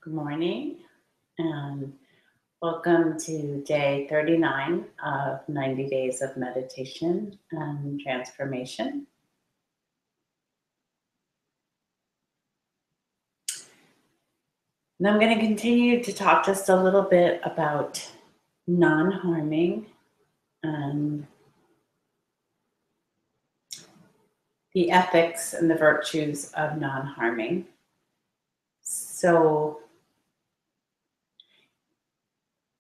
Good morning, and welcome to day 39 of 90 days of meditation and transformation. And I'm going to continue to talk just a little bit about non-harming and the ethics and the virtues of non-harming. So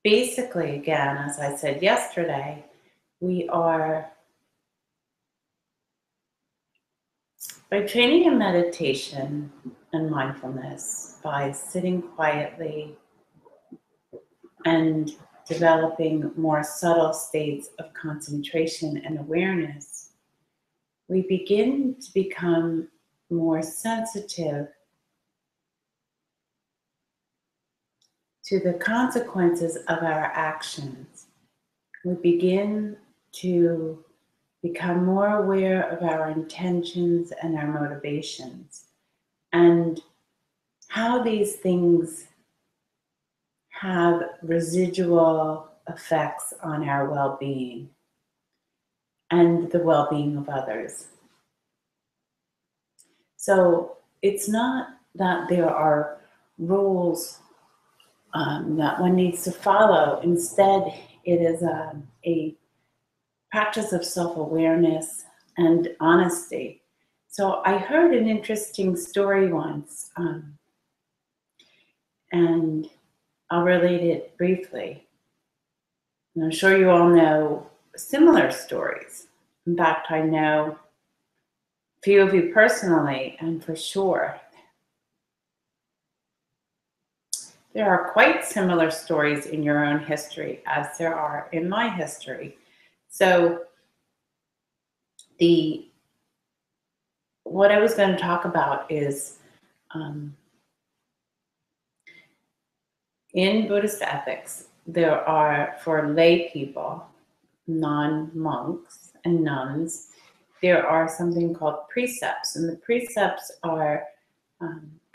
basically, again, as I said yesterday, we are, by training in meditation and mindfulness, by sitting quietly and developing more subtle states of concentration and awareness, we begin to become more sensitive to the consequences of our actions. We begin to become more aware of our intentions and our motivations and how these things have residual effects on our well-being and the well-being of others. So it's not that there are rules that one needs to follow. Instead, it is a practice of self-awareness and honesty. So I heard an interesting story once, and I'll relate it briefly. And I'm sure you all know similar stories. In fact, I know a few of you personally, and for sure, there are quite similar stories in your own history as there are in my history. So what I was going to talk about is in Buddhist ethics, there are, for lay people, non-monks and nuns, there are something called precepts. And the precepts are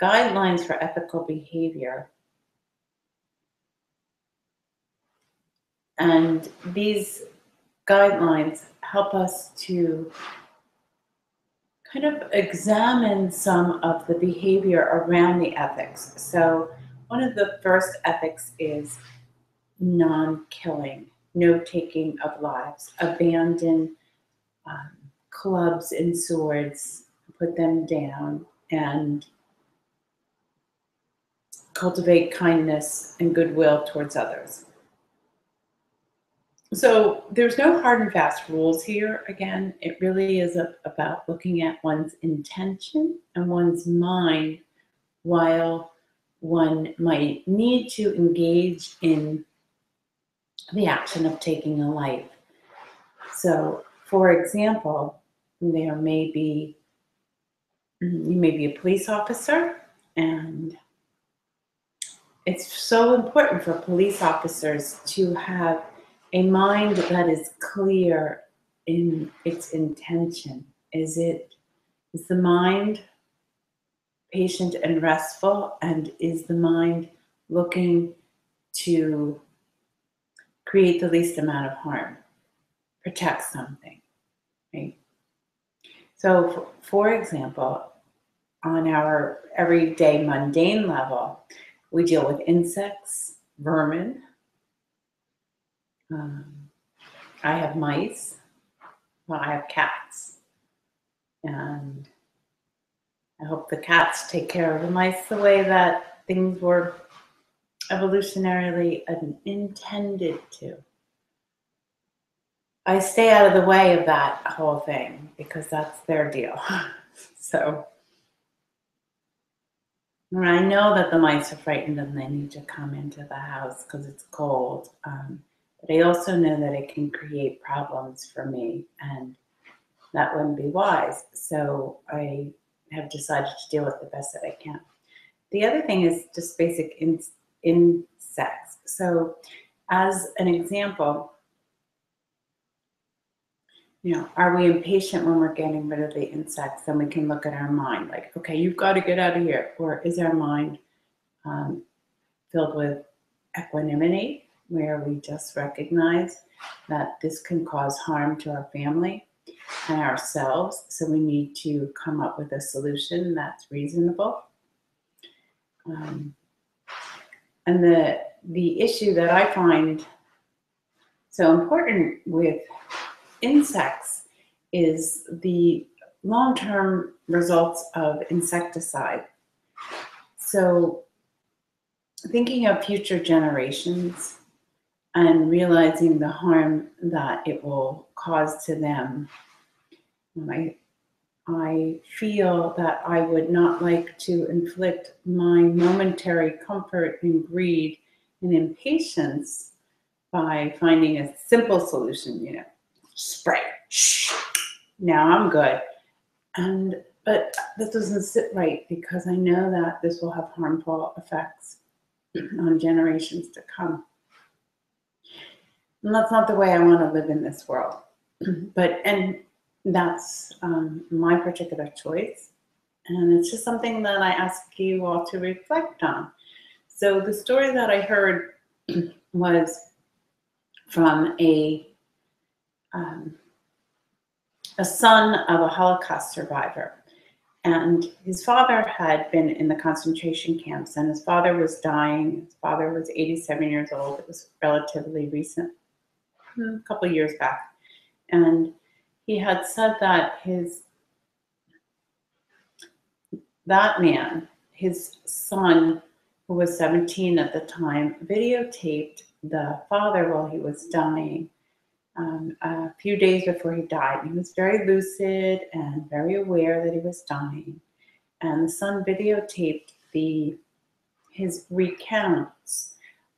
guidelines for ethical behavior. And these guidelines help us to kind of examine some of the behavior around the ethics. So one of the first ethics is non-killing, no taking of lives, abandon clubs and swords, put them down, and cultivate kindness and goodwill towards others. So there's no hard and fast rules here. Again, it really is about looking at one's intention and one's mind while one might need to engage in the action of taking a life. So, for example, you may be a police officer, and it's so important for police officers to have a mind that is clear in its intention. Is the mind patient and restful, and is the mind looking to create the least amount of harm, protect something, right? So, for example, on our everyday mundane level, we deal with insects, vermin. I have mice. Well, I have cats. And I hope the cats take care of the mice the way that things were evolutionarily intended to. I stay out of the way of that whole thing because that's their deal. So, and I know that the mice are frightened and they need to come into the house because it's cold. But I also know that it can create problems for me, and that wouldn't be wise. So I have decided to deal with it the best that I can. The other thing is just basic insects. So as an example, are we impatient when we're getting rid of the insects? Then we can look at our mind like, okay, you've got to get out of here. Or is our mind filled with equanimity, where we just recognize that this can cause harm to our family and ourselves. So we need to come up with a solution that's reasonable. And the issue that I find so important with insects is the long-term results of insecticide. So thinking of future generations and realizing the harm that it will cause to them, I feel that I would not like to inflict my momentary comfort and greed and impatience by finding a simple solution, spray. Shh. Now I'm good. But that doesn't sit right, because I know that this will have harmful effects on generations to come. And that's not the way I want to live in this world. And that's my particular choice. And it's just something that I ask you all to reflect on. So the story that I heard was from a son of a Holocaust survivor. And his father had been in the concentration camps, and his father was dying. His father was 87 years old. It was relatively recent, a couple of years back. And he had said that that man, his son, who was 17 at the time, videotaped the father while he was dying. A few days before he died. He was very lucid and very aware that he was dying. And the son videotaped his recounts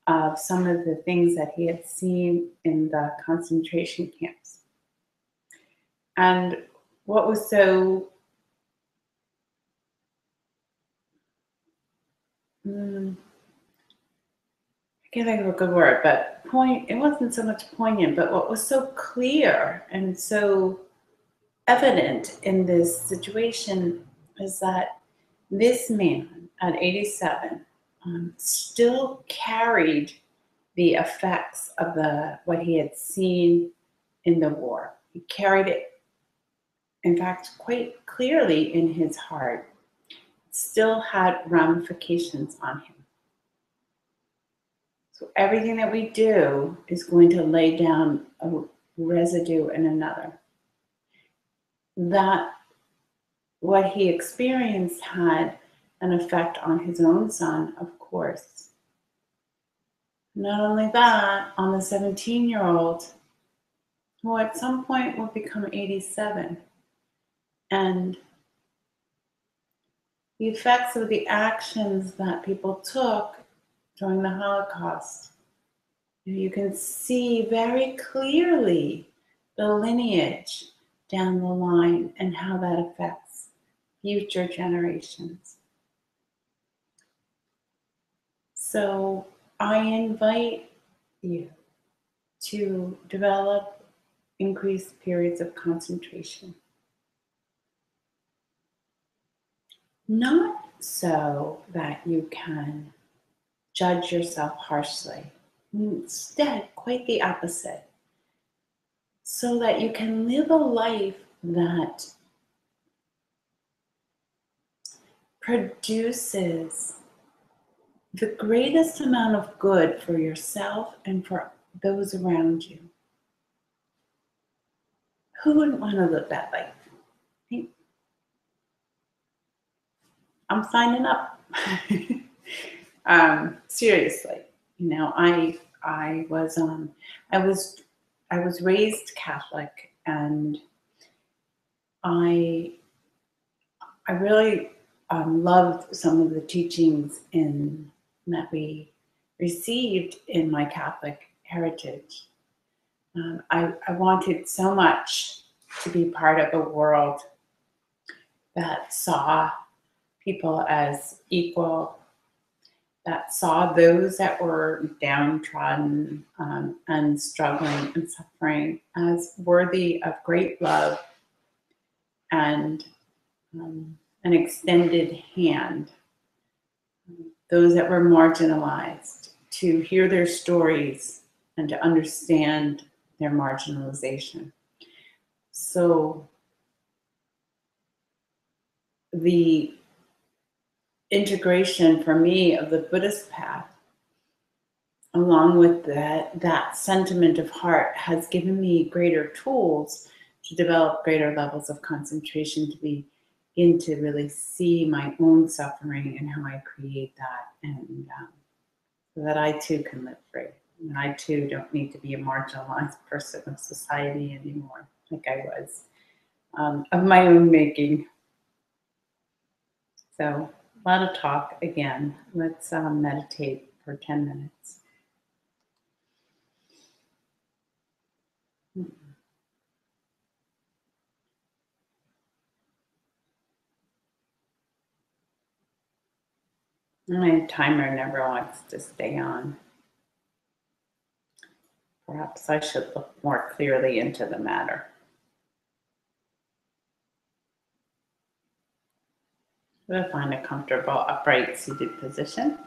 of some of the things that he had seen in the concentration camps. And what was so I can't think of a good word, but it wasn't so much poignant, but what was so clear and so evident in this situation is that this man at 87 still carried the effects of what he had seen in the war. He carried it, in fact, quite clearly in his heart. It still had ramifications on him. So everything that we do is going to lay down a residue in another. That what he experienced had an effect on his own son, of course. Not only that, on the 17-year-old, who at some point will become 87. And the effects of the actions that people took during the Holocaust. You can see very clearly the lineage down the line and how that affects future generations. So I invite you to develop increased periods of concentration. Not so that you can judge yourself harshly. Instead, quite the opposite. So that you can live a life that produces the greatest amount of good for yourself and for those around you. Who wouldn't want to live that life? I'm signing up. Seriously, I was raised Catholic, and I really loved some of the teachings that we received in my Catholic heritage. I wanted so much to be part of a world that saw people as equal, that saw those that were downtrodden and struggling and suffering as worthy of great love and an extended hand. those that were marginalized, to hear their stories and to understand their marginalization. So the integration for me of the Buddhist path, along with that sentiment of heart, has given me greater tools to develop greater levels of concentration, to begin to really see my own suffering and how I create that, and so that I too can live free. And I too don't need to be a marginalized person of society anymore, like I was, of my own making. So a lot of talk again. Let's meditate for 10 minutes. My timer never wants to stay on. Perhaps I should look more clearly into the matter. We'll find a comfortable upright seated position.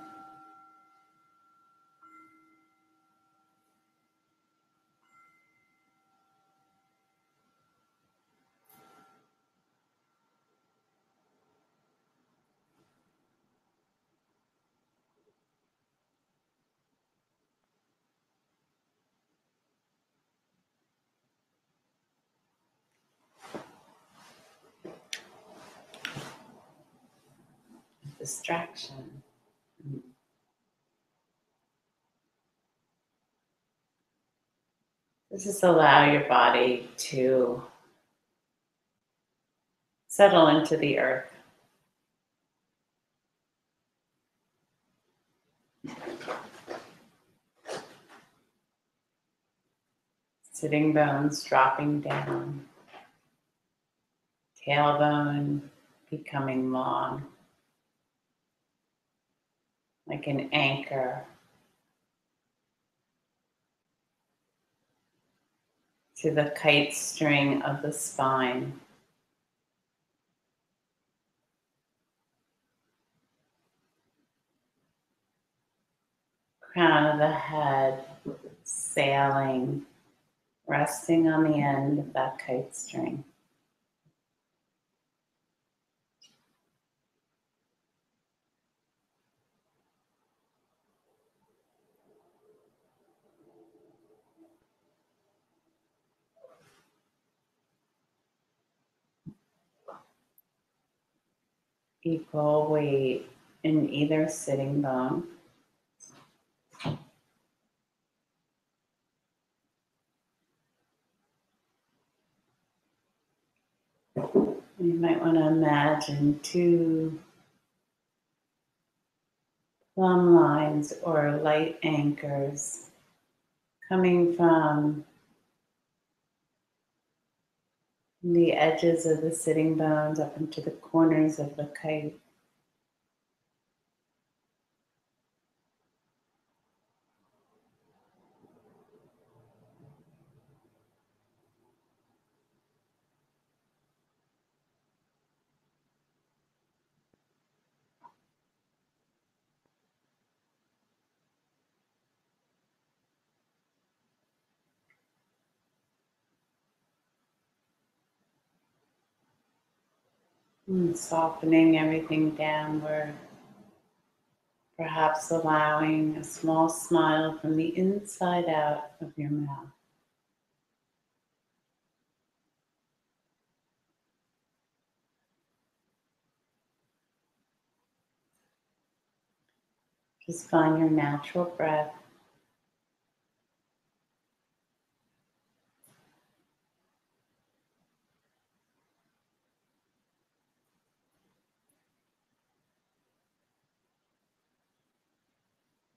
Distraction. Just allow your body to settle into the earth. Sitting bones dropping down. Tailbone becoming long, like an anchor to the kite string of the spine. Crown of the head sailing, resting on the end of that kite string. Equal weight in either sitting bone. You might want to imagine two plumb lines or light anchors coming from the edges of the sitting bones up into the corners of the kite. And softening everything downward, perhaps allowing a small smile from the inside out of your mouth. Just find your natural breath.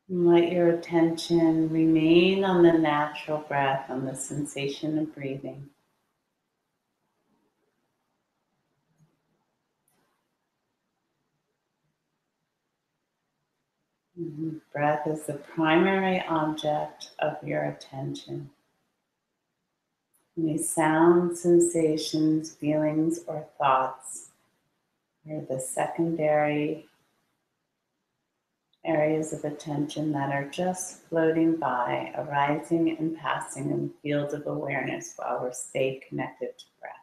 And let your attention remain on the natural breath, on the sensation of breathing. Breath is the primary object of your attention. Any sounds, sensations, feelings, or thoughts are the secondary areas of attention that are just floating by, arising and passing in fields of awareness while we stay connected to breath.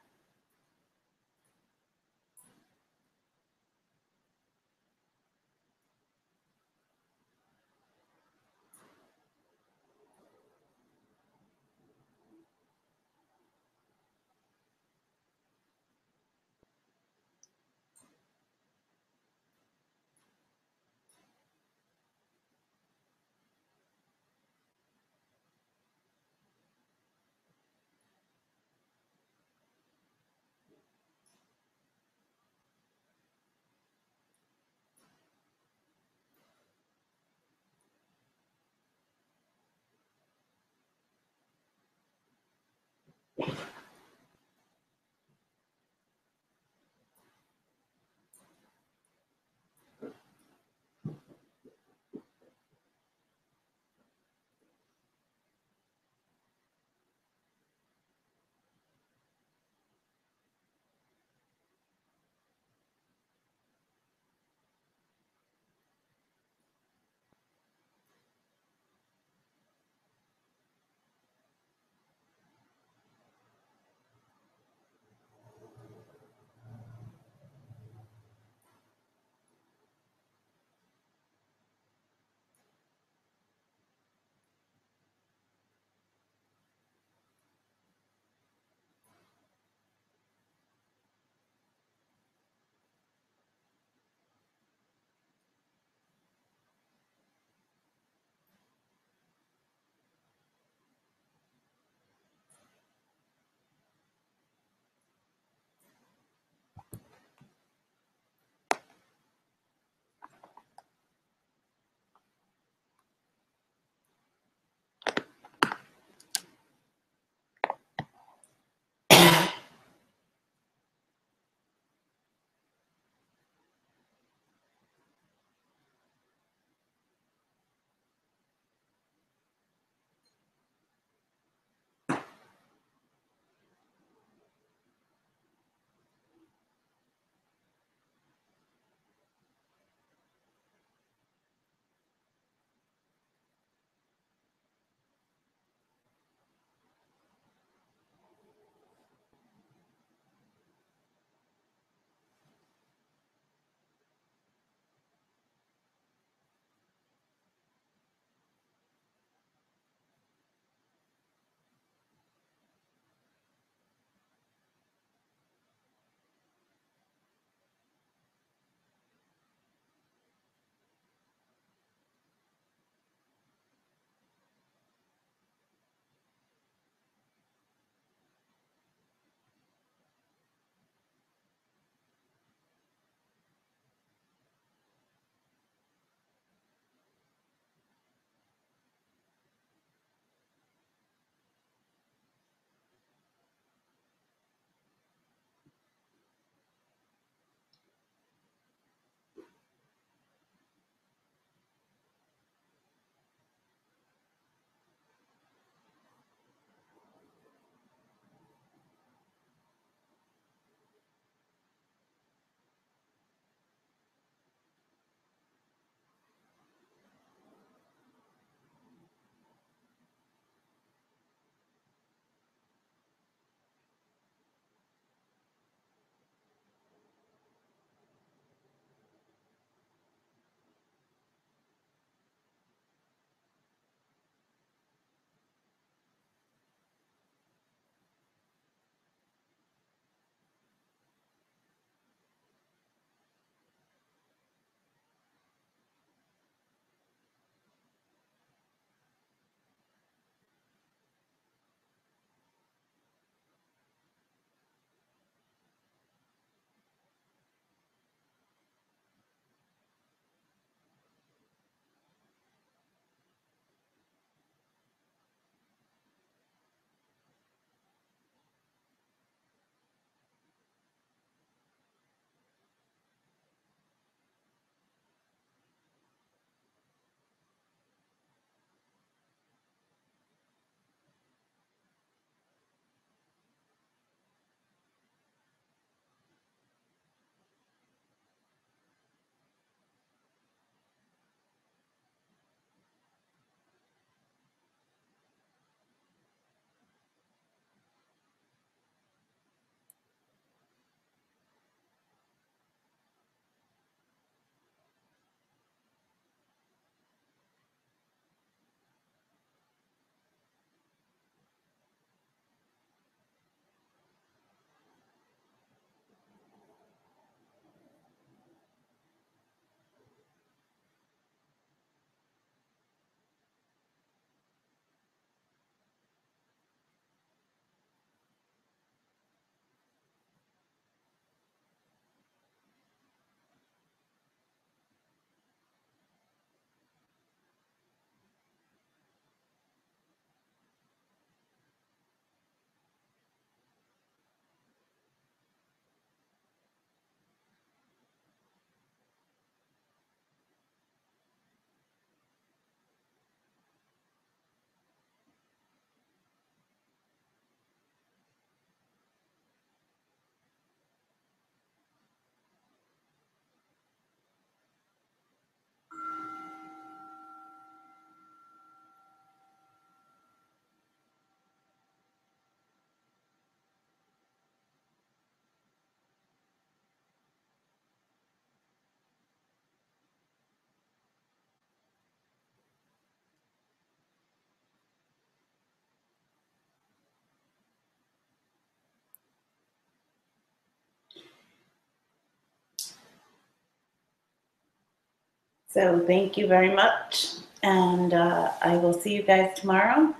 So thank you very much. And I will see you guys tomorrow.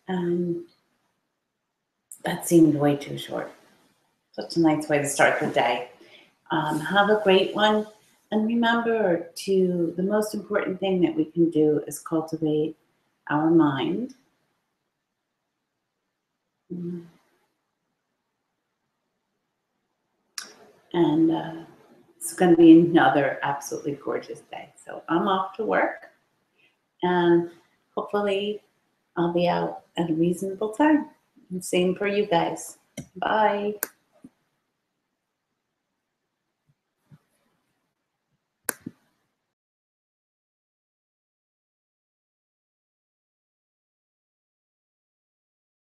That seemed way too short. Such a nice way to start the day. Have a great one. And remember the most important thing that we can do is cultivate our mind. And it's going to be another absolutely gorgeous day. So I'm off to work. And hopefully I'll be out at a reasonable time. And same for you guys. Bye.